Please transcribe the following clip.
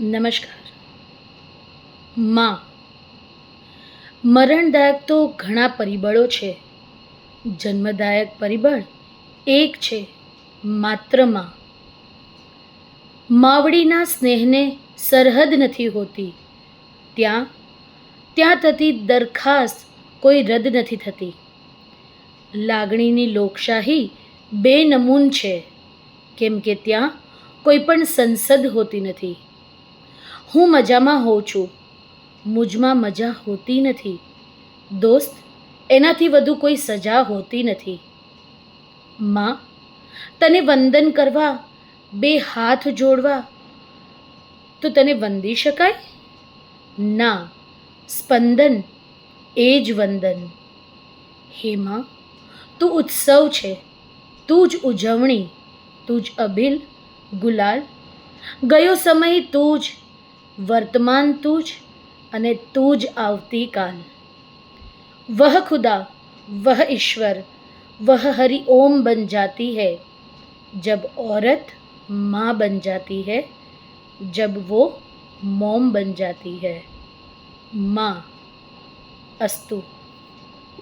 નમસ્કાર. માં. મરણદાયક તો ઘણા પરિબળો છે. જન્મદાયક પરિબળ એક છે, માત્ર માં. માવડીના સ્નેહને સરહદ નથી હોતી. ત્યાં ત્યાં થતી દરખાસ્ત કોઈ રદ નથી થતી. લાગણીની લોકશાહી બેનમૂન છે, કેમ કે ત્યાં કોઈ પણ સંસદ હોતી નથી. હું મજામાં હોઉં છું, મુજમાં મજા હોતી નથી. દોસ્ત, એનાથી વધુ કોઈ સજા હોતી નથી. માં, તને વંદન કરવા, બે હાથ જોડવા, તો તને વંદી શકાય? ના, સ્પંદન એ જ વંદન. હે માં, તું ઉત્સવ છે, તું જ ઉજવણી, તું જ અભિલ ગુલાલ. ગયો સમય તું જ, વર્તમાન તું જ, અને તું જ આવતીકાલ. વહ ખુદા, વહ ઈશ્વર, वह हरि ओम बन जाती है जब औरत माँ बन जाती है, जब वो मोम बन जाती है. माँ. अस्तु.